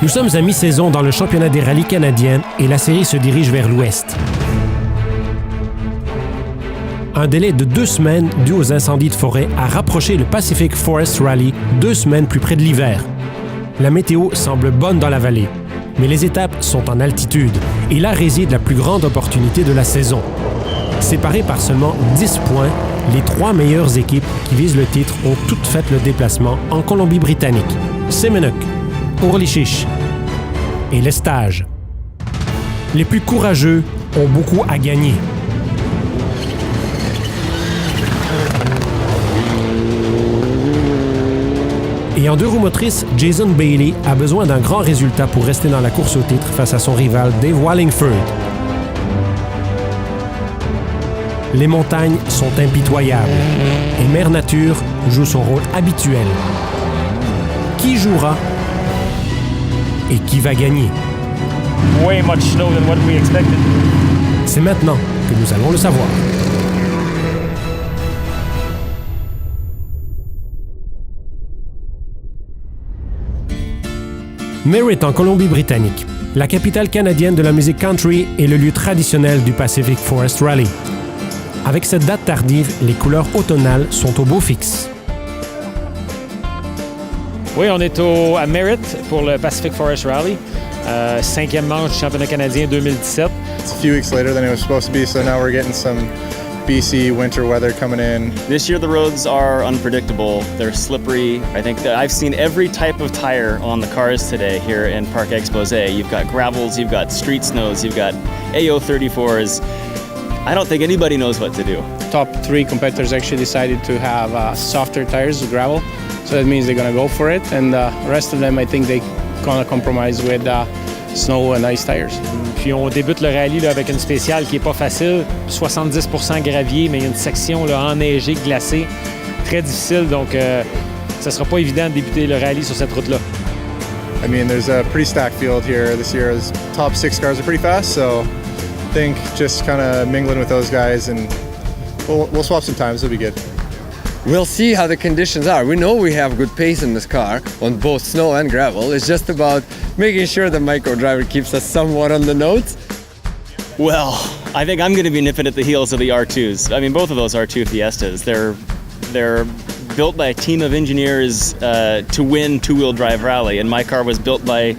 Nous sommes à mi-saison dans le championnat des rallyes canadiennes et la série se dirige vers l'ouest. Un délai de 2 semaines dû aux incendies de forêt a rapproché le Pacific Forest Rally 2 semaines plus près de l'hiver. La météo semble bonne dans la vallée, mais les étapes sont en altitude et là réside la plus grande opportunité de la saison. Séparées par seulement 10 points, les 3 meilleures équipes qui visent le titre ont toutes fait le déplacement en Colombie-Britannique. Semenuk, Orlichish et Lestage. Les plus courageux ont beaucoup à gagner. Et en 2 roues motrices, Jason Bailey a besoin d'un grand résultat pour rester dans la course au titre face à son rival Dave Wallingford. Les montagnes sont impitoyables et Mère Nature joue son rôle habituel. Qui jouera et qui va gagner? Way much snow than what we expected. C'est maintenant que nous allons le savoir. Merritt en Colombie-Britannique, la capitale canadienne de la musique country et le lieu traditionnel du Pacific Forest Rally. Avec cette date tardive, les couleurs automnales sont au beau fixe. Oui, on est à Merritt pour le Pacific Forest Rally. 5e manche du championnat canadien 2017. It's a few weeks later than it was supposed to be, so now we're getting some BC winter weather coming in. This year the roads are unpredictable. They're slippery. I think that I've seen every type of tire on the cars today here in Parc Exposé. You've got gravels, you've got street snows, you've got AO34s. I don't think anybody knows what to do. Top 3 competitors actually decided to have softer tires, gravel. So that means they're going to go for it. And the rest of them, I think they're going to compromise with snow and ice tires. Puis on débute le rallye là, avec une spéciale qui n'est pas facile. 70% gravier, mais il y a une section là, enneigée, glacée. Très difficile, donc ça ne sera pas évident de débuter le rallye sur cette route-là. I mean, there's a pretty stacked field here this year. The top 6 cars are pretty fast, so I think just kind of mingling with those guys and we'll swap some times. It'll be good. We'll see how the conditions are. We know we have good pace in this car on both snow and gravel. It's just about making sure the micro driver keeps us somewhat on the notes. Well, I think I'm going to be nipping at the heels of the R2s. I mean, both of those R2 Fiestas. They're built by a team of engineers to win two-wheel drive rally, and my car was built by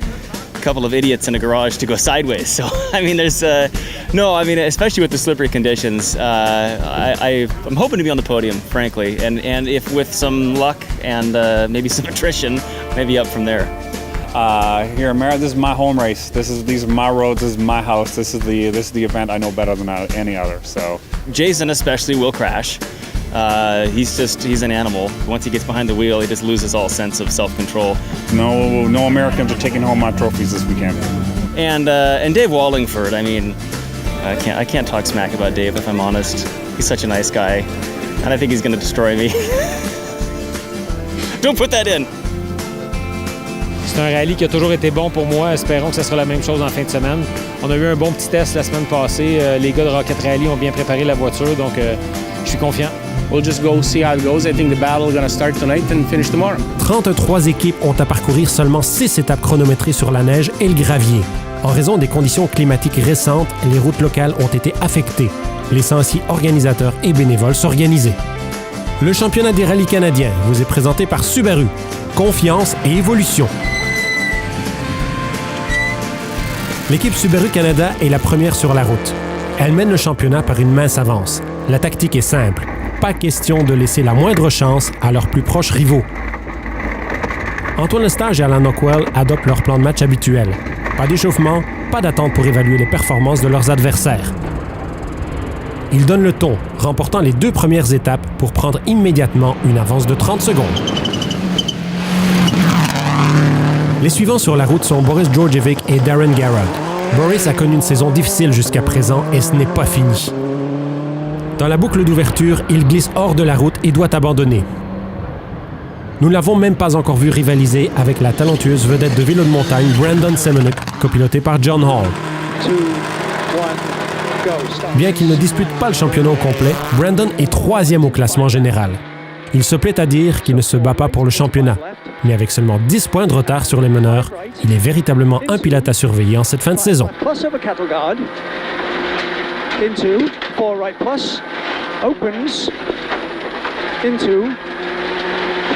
a couple of idiots in a garage to go sideways. So, I mean, especially with the slippery conditions, I'm hoping to be on the podium, frankly, and if with some luck and maybe some attrition, maybe up from there. Here in Merritt, this is my home race. These are my roads. This is my house. This is the event I know better than any other. So, Jason especially will crash. He's an animal. Once he gets behind the wheel, he just loses all sense of self-control. No Americans are taking home my trophies this weekend. And Dave Wallingford. I mean, I can't talk smack about Dave if I'm honest. He's such a nice guy, and I think he's going to destroy me. Don't put that in. C'est un rallye qui a toujours été bon pour moi. Espérons que ce sera la même chose en fin de semaine. On a eu un bon petit test la semaine passée. Les gars de Rocket Rally ont bien préparé la voiture, donc je suis confiant. We'll just go see how it goes. I think the battle is going to start tonight and finish tomorrow. 33 équipes ont à parcourir seulement 6 étapes chronométrées sur la neige et le gravier. En raison des conditions climatiques récentes, les routes locales ont été affectées, laissant ainsi organisateurs et bénévoles s'organiser. Le championnat des rallyes canadiens vous est présenté par Subaru. Confiance et évolution. L'équipe Subaru Canada est la première sur la route. Elle mène le championnat par une mince avance. La tactique est simple. Pas question de laisser la moindre chance à leurs plus proches rivaux. Antoine Lestage et Alan Ockwell adoptent leur plan de match habituel. Pas d'échauffement, pas d'attente pour évaluer les performances de leurs adversaires. Ils donnent le ton, remportant les 2 premières étapes pour prendre immédiatement une avance de 30 secondes. Les suivants sur la route sont Boris Djordjevic et Darren Garrod. Boris a connu une saison difficile jusqu'à présent et ce n'est pas fini. Dans la boucle d'ouverture, il glisse hors de la route et doit abandonner. Nous ne l'avons même pas encore vu rivaliser avec la talentueuse vedette de vélo de montagne Brandon Semenuk, copilotée par John Hall. Bien qu'il ne dispute pas le championnat au complet, Brandon est 3e au classement général. Il se plaît à dire qu'il ne se bat pas pour le championnat, mais avec seulement 10 points de retard sur les meneurs, il est véritablement un pilote à surveiller en cette fin de saison. Plus over cattle guard. Into 4 right plus. Opens. Into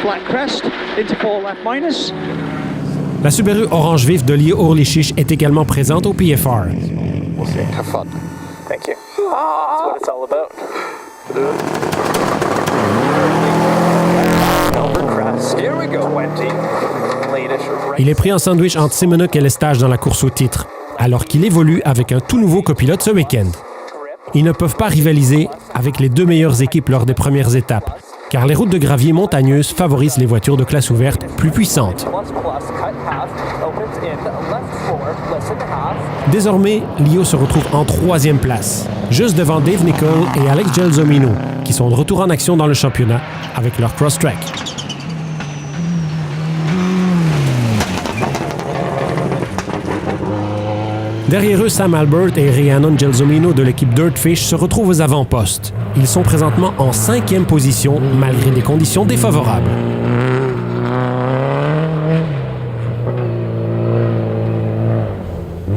flat crest. Into 4 left minus. La Subaru orange vif de Leo Orlichich est également présente au PFR. We'll see. Have fun. Thank you. That's what it's all about. Here we go, Wendy. Il est pris en sandwich entre Simonok et Lestage dans la course au titre, alors qu'il évolue avec un tout nouveau copilote ce week-end. Ils ne peuvent pas rivaliser avec les deux meilleures équipes lors des premières étapes, car les routes de gravier montagneuses favorisent les voitures de classe ouverte plus puissantes. Désormais, Leo se retrouve en 3e place, juste devant Dave Nichol et Alex Gelsomino, qui sont de retour en action dans le championnat avec leur cross-track. Derrière eux, Sam Albert et Rhiannon Gelsomino de l'équipe Dirtfish se retrouvent aux avant-postes. Ils sont présentement en 5e position malgré des conditions défavorables.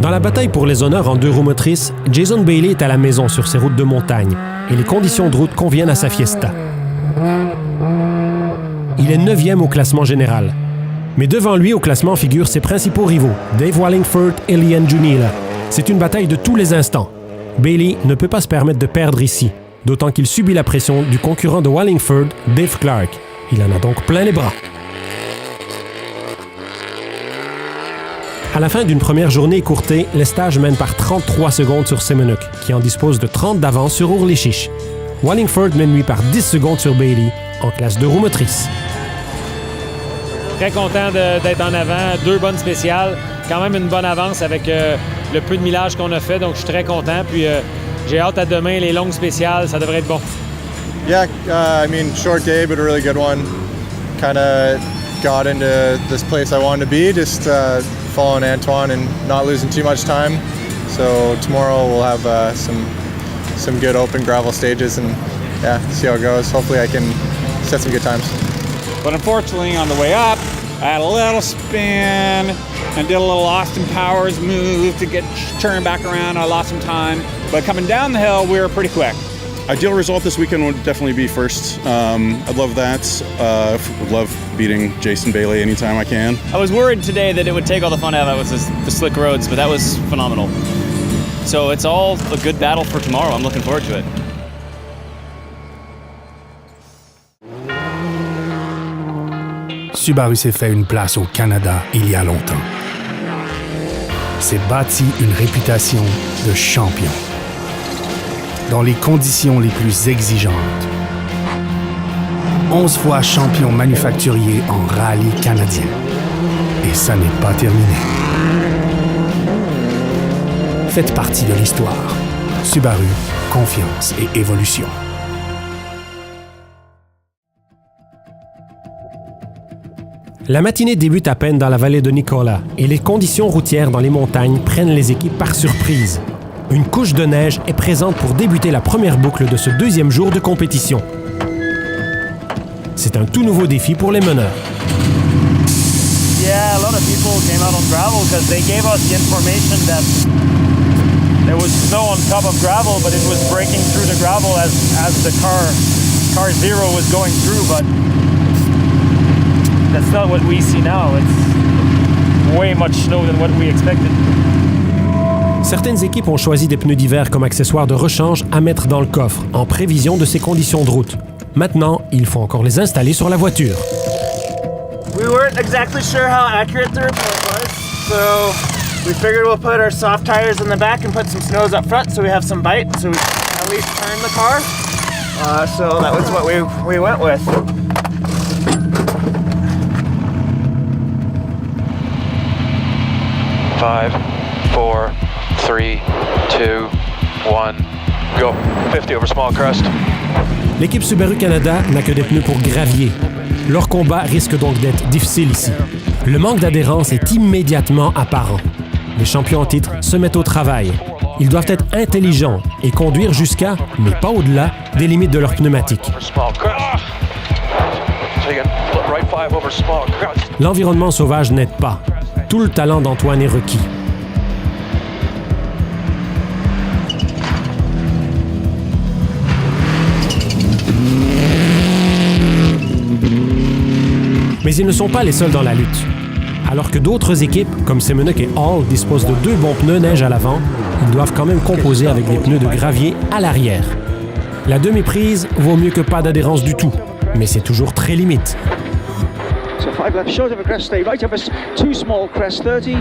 Dans la bataille pour les honneurs en 2 roues motrices, Jason Bailey est à la maison sur ses routes de montagne et les conditions de route conviennent à sa Fiesta. Il est 9e au classement général. Mais devant lui, au classement, figurent ses principaux rivaux, Dave Wallingford et Liam Junila. C'est une bataille de tous les instants. Bailey ne peut pas se permettre de perdre ici, d'autant qu'il subit la pression du concurrent de Wallingford, Dave Clark. Il en a donc plein les bras. À la fin d'une première journée écourtée, Lestage mène par 33 secondes sur Simonok, qui en dispose de 30 d'avance sur Orlichich. Wallingford mène lui par 10 secondes sur Bailey, en classe 2 roues motrices. Très content d'être en avant, 2 bonnes spéciales, quand même une bonne avance avec le peu de millage qu'on a fait, donc je suis très content. Puis j'ai hâte à demain, les longues spéciales, ça devrait être bon. Yeah, I mean, short day, but a really good one. Kind of got into this place I wanted to be, just following Antoine and not losing too much time. So tomorrow we'll have some good open gravel stages and yeah, see how it goes. Hopefully I can set some good times. But unfortunately, on the way up, I had a little spin and did a little Austin Powers move to get turned back around. I lost some time. But coming down the hill, we were pretty quick. Ideal result this weekend would definitely be first. I'd love that. Would love beating Jason Bailey anytime I can. I was worried today that it would take all the fun out of it with the slick roads, but that was phenomenal. So it's all a good battle for tomorrow. I'm looking forward to it. Subaru s'est fait une place au Canada il y a longtemps. S'est bâti une réputation de champion dans les conditions les plus exigeantes. 11 fois champion manufacturier en rallye canadien. Et ça n'est pas terminé. Faites partie de l'histoire. Subaru, confiance et évolution. La matinée débute à peine dans la vallée de Nicola et les conditions routières dans les montagnes prennent les équipes par surprise. Une couche de neige est présente pour débuter la première boucle de ce 2e jour de compétition. C'est un tout nouveau défi pour les meneurs. Yeah, a lot of people came out on gravel because they gave us the information that there was snow on top of gravel, but it was breaking through the gravel as the car 0 was going through, but that's not what we see now. It's way much snow than what we expected. Certaines équipes ont choisi des pneus d'hiver comme accessoire de rechange à mettre dans le coffre, en prévision de ces conditions de route. Maintenant, il faut encore les installer sur la voiture. We weren't exactly sure how accurate the report was, so we figured we'll put our soft tires in the back and put some snows up front so we have some bite, so we can at least turn the car. So that was what we went with. Five, 4, 3, 2, 1, go. 50 over small crest. L'équipe Subaru Canada n'a que des pneus pour gravier. Leur combat risque donc d'être difficile ici. Le manque d'adhérence est immédiatement apparent. Les champions en titre se mettent au travail. Ils doivent être intelligents et conduire jusqu'à, mais pas au-delà, des limites de leur pneumatique. taking right 5 over small. L'environnement sauvage n'aide pas. Tout le talent d'Antoine est requis. Mais ils ne sont pas les seuls dans la lutte. Alors que d'autres équipes, comme Semenuk et Hall, disposent de 2 bons pneus neige à l'avant, ils doivent quand même composer avec des pneus de gravier à l'arrière. La demi-prise vaut mieux que pas d'adhérence du tout, mais c'est toujours très limite. So 5 left, short of a crest, stay right of us, 2 small crest, 30.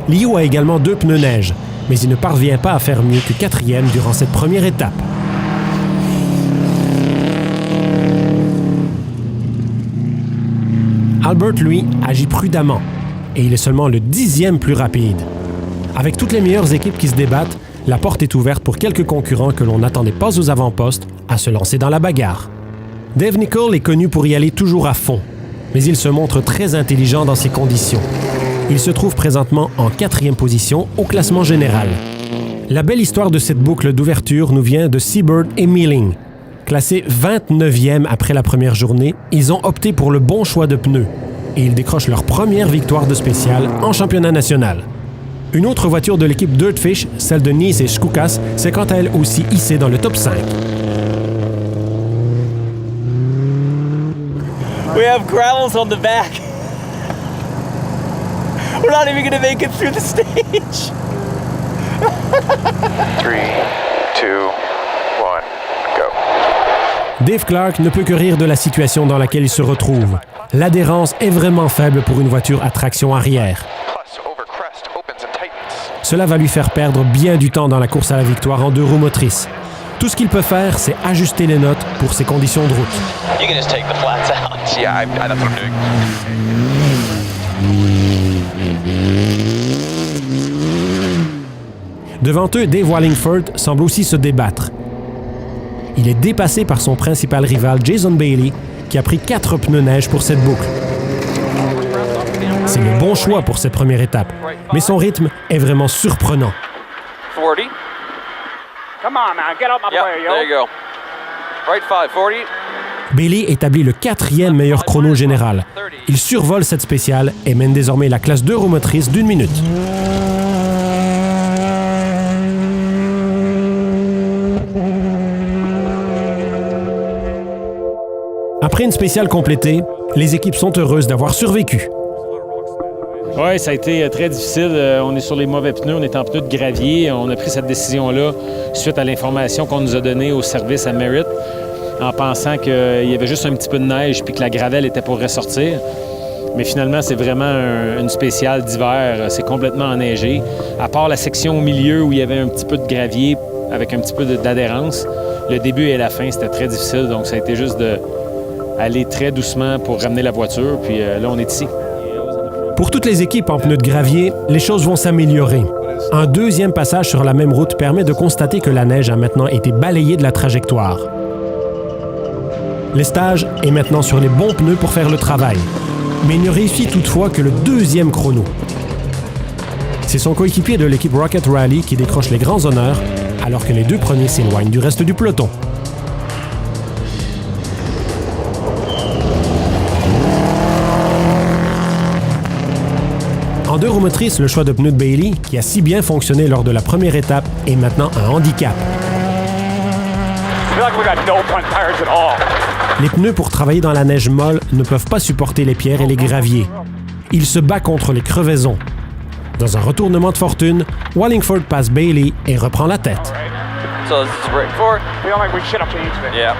Liu a également 2 pneus neige, mais il ne parvient pas à faire mieux que 4e durant cette première étape. Albert, lui, agit prudemment et il est seulement le 10e plus rapide. Avec toutes les meilleures équipes qui se débattent, la porte est ouverte pour quelques concurrents que l'on n'attendait pas aux avant-postes à se lancer dans la bagarre. Dave Nichol est connu pour y aller toujours à fond, mais il se montre très intelligent dans ces conditions. Il se trouve présentement en 4e position au classement général. La belle histoire de cette boucle d'ouverture nous vient de Seabird et Mealing. Classés 29e après la première journée, ils ont opté pour le bon choix de pneus et ils décrochent leur première victoire de spécial en championnat national. Une autre voiture de l'équipe Dirtfish, celle de Nice et Skoukas, s'est quant à elle aussi hissée dans le top 5. We have gravels on the back. We're not even going to make it through the stage. 3, 2, 1, go. Dave Clark ne peut que rire de la situation dans laquelle il se retrouve. L'adhérence est vraiment faible pour une voiture à traction arrière. Cela va lui faire perdre bien du temps dans la course à la victoire en 2 roues motrices. Tout ce qu'il peut faire, c'est ajuster les notes pour ses conditions de route. You can just take the flats out. Yeah, that's what I'm doing. Devant eux, Dave Wallingford semble aussi se débattre. Il est dépassé par son principal rival Jason Bailey, qui a pris 4 pneus neige pour cette boucle. C'est le bon choix pour cette première étape, mais son rythme est vraiment surprenant. 40. Come on, man, get out my way, yo. There you go. Right 5, 40. Bailey établit le 4e meilleur chrono général. Il survole cette spéciale et mène désormais la classe 2 roues motrices d'1 minute. Après une spéciale complétée, les équipes sont heureuses d'avoir survécu. Oui, ça a été très difficile. On est sur les mauvais pneus, on est en pneus de gravier. On a pris cette décision-là suite à l'information qu'on nous a donnée au service à Merritt, en pensant qu'il y avait juste un petit peu de neige puis que la gravelle était pour ressortir. Mais finalement, c'est vraiment une spéciale d'hiver. C'est complètement enneigé. À part la section au milieu où il y avait un petit peu de gravier avec un petit peu d'adhérence, le début et la fin, c'était très difficile. Donc, ça a été juste d'aller très doucement pour ramener la voiture. Puis là, on est ici. Pour toutes les équipes en pneus de gravier, les choses vont s'améliorer. Un 2e passage sur la même route permet de constater que la neige a maintenant été balayée de la trajectoire. Lestage est maintenant sur les bons pneus pour faire le travail, mais il ne réussit toutefois que le 2e chrono. C'est son coéquipier de l'équipe Rocket Rally qui décroche les grands honneurs, alors que les 2 premiers s'éloignent du reste du peloton. En 2 roues motrices, le choix de pneus de Bailey, qui a si bien fonctionné lors de la première étape, est maintenant un handicap. Les pneus pour travailler dans la neige molle ne peuvent pas supporter les pierres et les graviers. Il se bat contre les crevaisons. Dans un retournement de fortune, Wallingford passe Bailey et reprend la tête. So this is right for. Feel like we should have changed it. Yeah.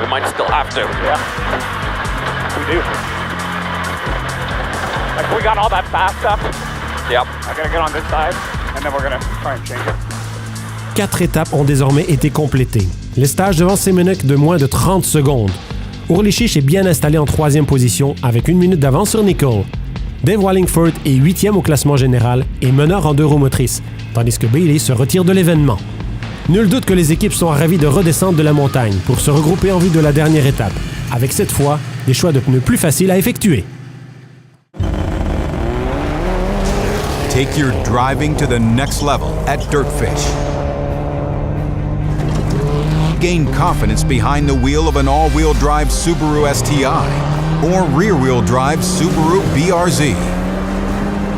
We might still have to. Yeah. We do. Like we got all that fast stuff. Yep. I gotta get on this side, and then we're gonna try and change it. 4 étapes ont désormais été complétées. Lestage devant Semenuk de moins de 30 secondes. Urlichich est bien installé en 3e position avec 1 minute d'avance sur Nichol. Dave Wallingford est 8e au classement général et meneur en 2 roues motrices, tandis que Bailey se retire de l'événement. Nul doute que les équipes sont ravies de redescendre de la montagne pour se regrouper en vue de la dernière étape, avec cette fois des choix de pneus plus faciles à effectuer. Take your driving to the next level at Dirtfish. gain confidence behind the wheel of an all-wheel drive Subaru STI or rear-wheel drive Subaru BRZ.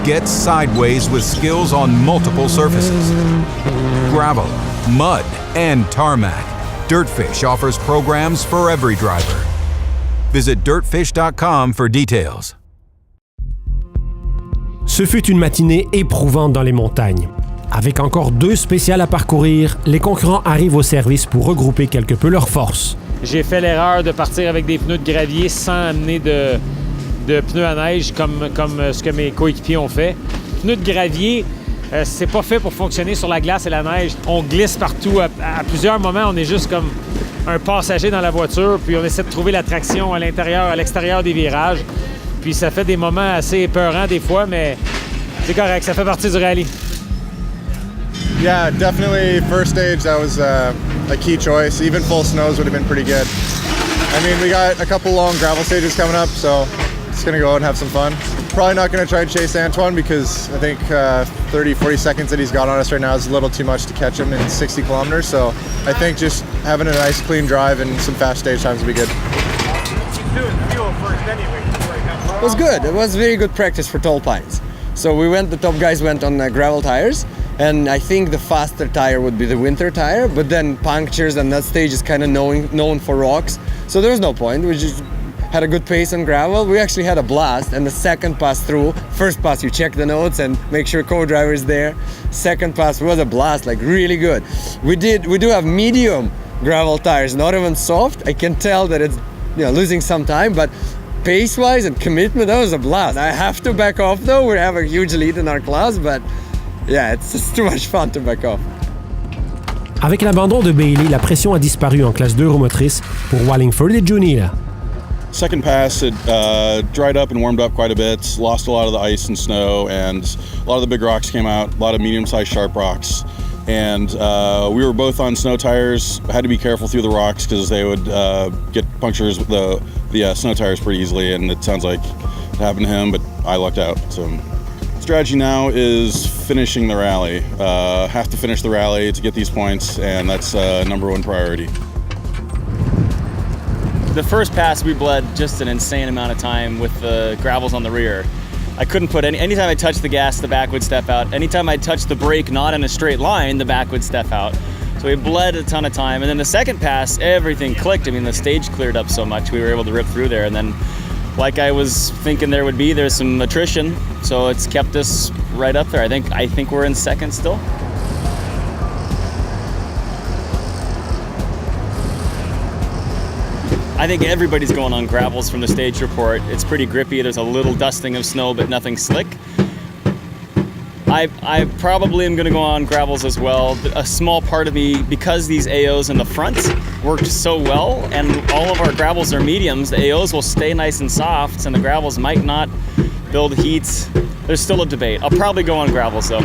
Get sideways with skills on multiple surfaces. Gravel, mud, and tarmac. Dirtfish offers programs for every driver. Visit dirtfish.com for details. Ce fut une matinée éprouvante dans les montagnes. Avec encore 2 spéciales à parcourir, les concurrents arrivent au service pour regrouper quelque peu leurs forces. J'ai fait l'erreur de partir avec des pneus de gravier sans amener de pneus à neige comme ce que mes coéquipiers ont fait. Pneus de gravier, c'est pas fait pour fonctionner sur la glace et la neige. On glisse partout. À plusieurs moments, on est juste comme un passager dans la voiture, puis on essaie de trouver la traction à l'intérieur, à l'extérieur des virages. Puis ça fait des moments assez épeurants des fois, mais c'est correct, ça fait partie du rallye. Yeah, definitely first stage, that was a key choice. Even full snows would have been pretty good. I mean, we got a couple long gravel stages coming up, so it's going to go out and have some fun. Probably not going to try and chase Antoine because I think 30, 40 seconds that he's got on us right now is a little too much to catch him in 60 kilometers. So I think just having a nice clean drive and some fast stage times will be good. It was good. It was very good practice for Tall Pines. So the top guys went on gravel tires. And I think the faster tire would be the winter tire, but then punctures and that stage is kind of known for rocks. So there was no point. We just had a good pace on gravel. We actually had a blast, and the second pass through, first pass you check the notes and make sure co-driver is there. Second pass was a blast, like really good. We do have medium gravel tires, not even soft. I can tell that it's losing some time, but pace-wise and commitment, that was a blast. I have to back off though. We have a huge lead in our class, but yeah, it's just too much fun to back off. Avec l'abandon de Bailey, la pression a disparu en classe 2 roues motrices pour Wallingford et Junior. Second pass, it dried up and warmed up quite a bit, lost a lot of the ice and snow, and a lot of the big rocks came out, a lot of medium-sized sharp rocks. And we were both on snow tires, had to be careful through the rocks because they would get punctures with the snow tires pretty easily, and it sounds like it happened to him, but I lucked out. So strategy now is finishing the rally. Have to finish the rally to get these points, and that's number one priority. The first pass we bled just an insane amount of time with the gravels on the rear. I couldn't put anytime I touched the gas, the back would step out. Anytime I touched the brake, not in a straight line, the back would step out. So we bled a ton of time. And then the second pass, everything clicked. I mean, the stage cleared up so much, we were able to rip through there. And then, like I was thinking there would be, there's some attrition. So it's kept us right up there. I think we're in second still. I think everybody's going on gravels from the stage report. It's pretty grippy. There's a little dusting of snow, but nothing slick. I probably am going to go on gravels as well. A small part of me, because these AOs in the front worked so well, and all of our gravels are mediums, the AOs will stay nice and soft, and the gravels might not build heat. There's still a debate. I'll probably go on gravels though.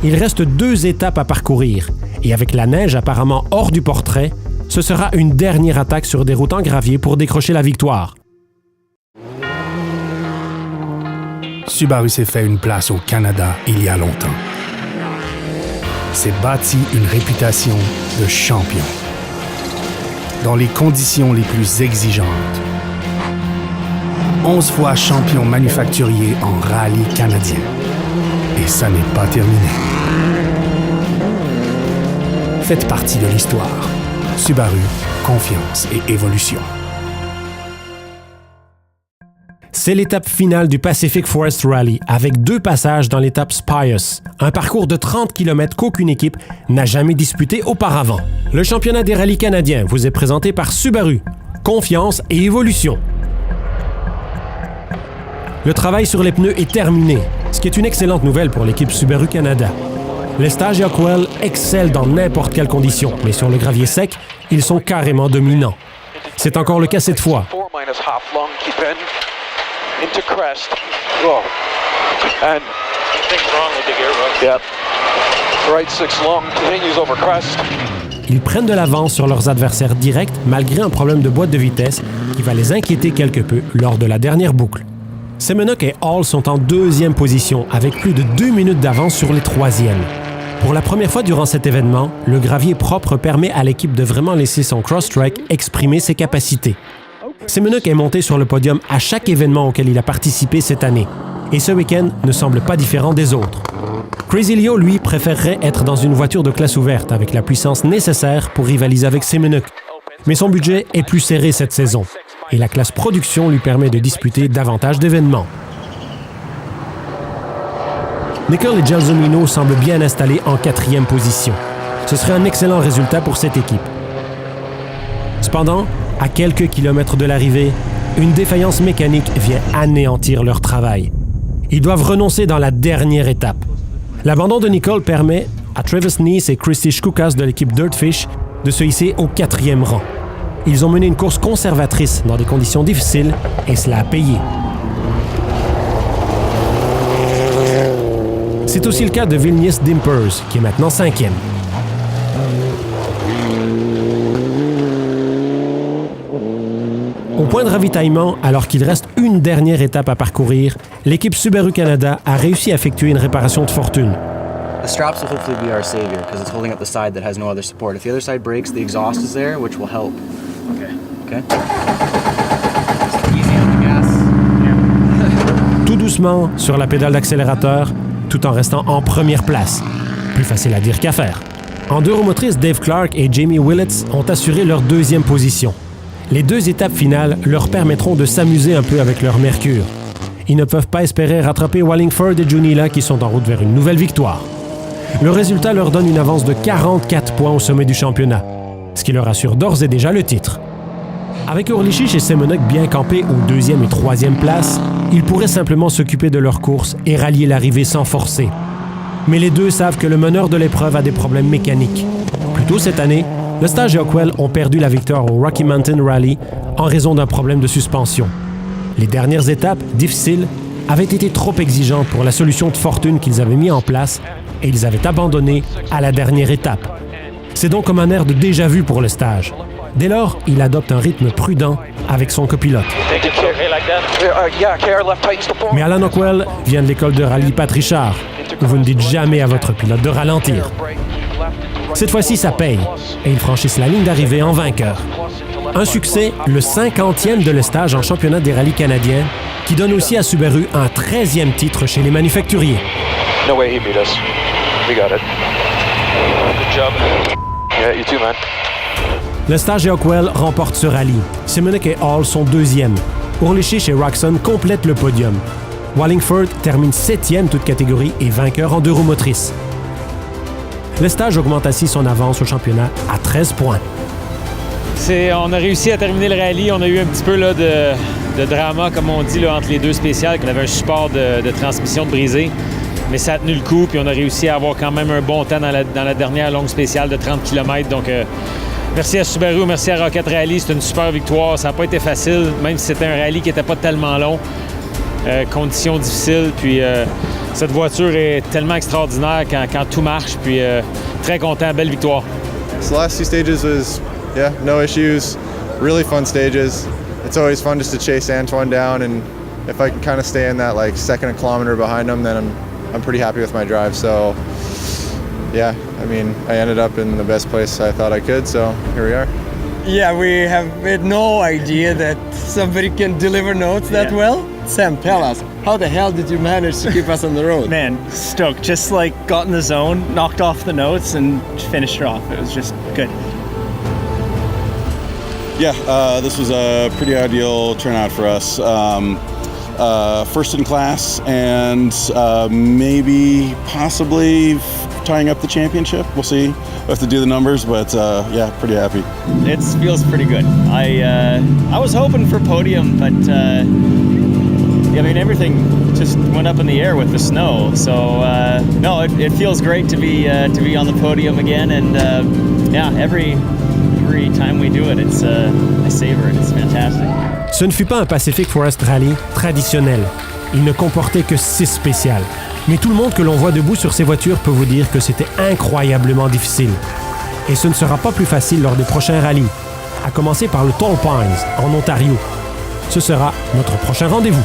Il reste 2 étapes à parcourir, et avec la neige apparemment hors du portrait, ce sera une dernière attaque sur des routes en gravier pour décrocher la victoire. Subaru s'est fait une place au Canada il y a longtemps. S'est bâti une réputation de champion. Dans les conditions les plus exigeantes. 11 fois champion manufacturier en rallye canadien. Et ça n'est pas terminé. Faites partie de l'histoire. Subaru, confiance et évolution. C'est l'étape finale du Pacific Forest Rally avec 2 passages dans l'étape Spyus, un parcours de 30 km qu'aucune équipe n'a jamais disputé auparavant. Le championnat des rallyes canadiens vous est présenté par Subaru, confiance et évolution. Le travail sur les pneus est terminé, ce qui est une excellente nouvelle pour l'équipe Subaru Canada. Les stages Yockwell excellent dans n'importe quelle condition, mais sur le gravier sec, ils sont carrément dominants. C'est encore le cas cette fois. Ils prennent de l'avance sur leurs adversaires directs malgré un problème de boîte de vitesse qui va les inquiéter quelque peu lors de la dernière boucle. Semenuk et Hall sont en 2e position avec plus de 2 minutes d'avance sur les 3e. Pour la première fois durant cet événement, le gravier propre permet à l'équipe de vraiment laisser son crosstrek exprimer ses capacités. Semenuk est monté sur le podium à chaque événement auquel il a participé cette année, et ce week-end ne semble pas différent des autres. Crazy Leo, lui, préférerait être dans une voiture de classe ouverte avec la puissance nécessaire pour rivaliser avec Semenuk. Mais son budget est plus serré cette saison, et la classe production lui permet de disputer davantage d'événements. Nicole et Gelsomino semblent bien installés en 4e position. Ce serait un excellent résultat pour cette équipe. Cependant, à quelques kilomètres de l'arrivée, une défaillance mécanique vient anéantir leur travail. Ils doivent renoncer dans la dernière étape. L'abandon de Nicole permet à Travis Neese et Christy Shkukas de l'équipe Dirtfish de se hisser au 4e rang. Ils ont mené une course conservatrice dans des conditions difficiles et cela a payé. C'est aussi le cas de Vilnius Dimpers, qui est maintenant 5e. Au point de ravitaillement, alors qu'il reste une dernière étape à parcourir, l'équipe Subaru Canada a réussi à effectuer une réparation de fortune. The straps will hopefully be our savior because it's holding up the side that has no other support. If the other side breaks, the exhaust is there, which will help. Okay. Easy on the gas. Yeah. Tout doucement sur la pédale d'accélérateur, tout en restant en première place. Plus facile à dire qu'à faire. En deux roues motrices, Dave Clark et Jamie Willits ont assuré leur 2e position. Les 2 étapes finales leur permettront de s'amuser un peu avec leur mercure. Ils ne peuvent pas espérer rattraper Wallingford et Junila qui sont en route vers une nouvelle victoire. Le résultat leur donne une avance de 44 points au sommet du championnat, ce qui leur assure d'ores et déjà le titre. Avec Orlichich et Semenuk bien campés aux 2e et 3e places, ils pourraient simplement s'occuper de leur course et rallier l'arrivée sans forcer. Mais les deux savent que le meneur de l'épreuve a des problèmes mécaniques. Plus tôt cette année, le Stage et Hockwell ont perdu la victoire au Rocky Mountain Rally en raison d'un problème de suspension. Les dernières étapes, difficiles, avaient été trop exigeantes pour la solution de fortune qu'ils avaient mis en place et ils avaient abandonné à la dernière étape. C'est donc comme un air de déjà-vu pour le Stage. Dès lors, il adopte un rythme prudent avec son copilote. Mais Alan Hockwell vient de l'école de rallye Pat Richard, où vous ne dites jamais à votre pilote de ralentir. Cette fois-ci, ça paye, et ils franchissent la ligne d'arrivée en vainqueur. Un succès, le 50e de le Stage en championnat des rallyes canadiens, qui donne aussi à Subaru un 13e titre chez les manufacturiers. No way he beat us. We got it. Good job. Yeah, you too, man. Le Stage et Hockwell remportent ce rallye. Semenuk et Hall sont 2e. Orlichich et Roczen complètent le podium. Wallingford termine 7e toute catégorie et vainqueur en 2 roues motrices. Le Stage augmente ainsi son avance au championnat à 13 points. On a réussi à terminer le rallye. On a eu un petit peu là, de drama, comme on dit, là, entre les 2 spéciales. On avait un support de transmission de brisé, mais ça a tenu le coup. Puis on a réussi à avoir quand même un bon temps dans la dernière longue spéciale de 30 km. Donc, merci à Subaru, merci à Rocket Rally. C'est une super victoire. Ça n'a pas été facile, même si c'était un rallye qui n'était pas tellement long. Conditions difficiles. Puis cette voiture est tellement extraordinaire quand tout marche. Puis très content, belle victoire. So the last 2 stages was, no issues, really fun stages. It's always fun just to chase Antoine down, and if I can kind of stay in that like second kilometer behind him, then I'm pretty happy with my drive. So yeah, I mean, I ended up in the best place I thought I could, so here we are. Yeah, we have had no idea that somebody can deliver notes that well. Sam, tell us, how the hell did you manage to keep us on the road? Man, stoked. Just like got in the zone, knocked off the notes, and finished her off. It was just good. Yeah, this was a pretty ideal turnout for us. First in class and maybe possibly tying up the championship. We'll see. We'll have to do the numbers, but yeah, pretty happy. It feels pretty good. I was hoping for podium, but I mean everything just went up in the air with the snow. So no, it feels great to be on the podium again, and yeah, every time we do it, I savor it. It's fantastic. Ce ne fut pas un Pacific Forest Rally traditionnel. Il ne comportait que 6 spéciales. Mais tout le monde que l'on voit debout sur ces voitures peut vous dire que c'était incroyablement difficile. Et ce ne sera pas plus facile lors des prochains rallyes, à commencer par le Tall Pines, en Ontario. Ce sera notre prochain rendez-vous.